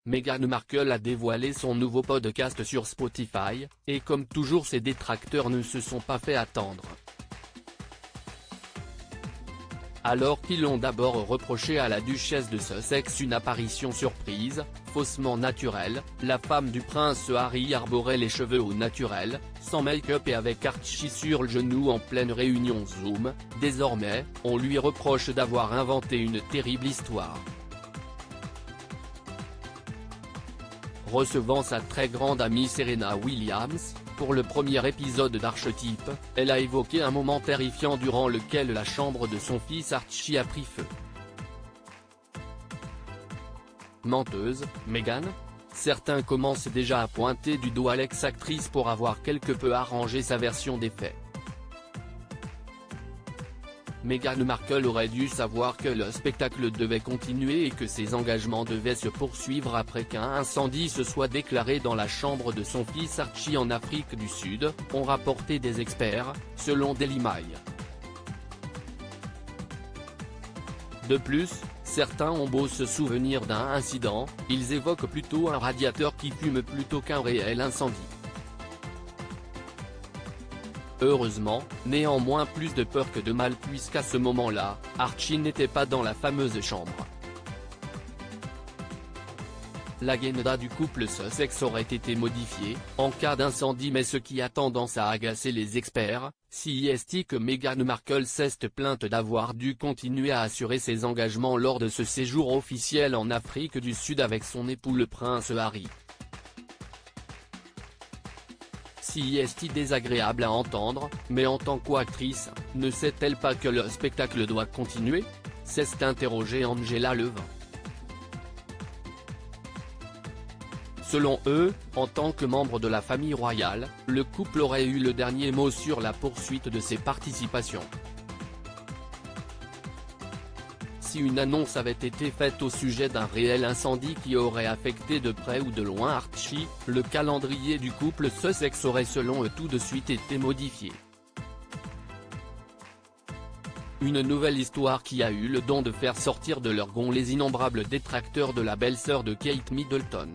Meghan Markle a dévoilé son nouveau podcast sur Spotify, et comme toujours ses détracteurs ne se sont pas fait attendre. Alors qu'ils ont d'abord reproché à la duchesse de Sussex une apparition surprise, faussement naturelle, la femme du prince Harry arborait les cheveux au naturel, sans make-up et avec Archie sur le genou en pleine réunion Zoom. Désormais, on lui reproche d'avoir inventé une terrible histoire. Recevant sa très grande amie Serena Williams, pour le premier épisode d'Archetype, elle a évoqué un moment terrifiant durant lequel la chambre de son fils Archie a pris feu. Menteuse, Meghan ? Certains commencent déjà à pointer du doigt l'ex-actrice pour avoir quelque peu arrangé sa version des faits. Meghan Markle aurait dû savoir que le spectacle devait continuer et que ses engagements devaient se poursuivre après qu'un incendie se soit déclaré dans la chambre de son fils Archie en Afrique du Sud, ont rapporté des experts, selon Daily Mail. De plus, certains ont beau se souvenir d'un incident, ils évoquent plutôt un radiateur qui fume plutôt qu'un réel incendie. Heureusement, néanmoins plus de peur que de mal puisqu'à ce moment-là, Archie n'était pas dans la fameuse chambre. L'agenda du couple Sussex aurait été modifiée, en cas d'incendie mais ce qui a tendance à agacer les experts, si est que Meghan Markle s'est plainte d'avoir dû continuer à assurer ses engagements lors de ce séjour officiel en Afrique du Sud avec son époux le prince Harry. Si est désagréable à entendre, mais en tant qu'actrice, ne sait-elle pas que le spectacle doit continuer ? S'est interrogée Angela Levin. Selon eux, en tant que membre de la famille royale, le couple aurait eu le dernier mot sur la poursuite de ses participations. Si une annonce avait été faite au sujet d'un réel incendie qui aurait affecté de près ou de loin Archie, le calendrier du couple Sussex aurait selon eux tout de suite été modifié. Une nouvelle histoire qui a eu le don de faire sortir de leur gonds les innombrables détracteurs de la belle-sœur de Kate Middleton.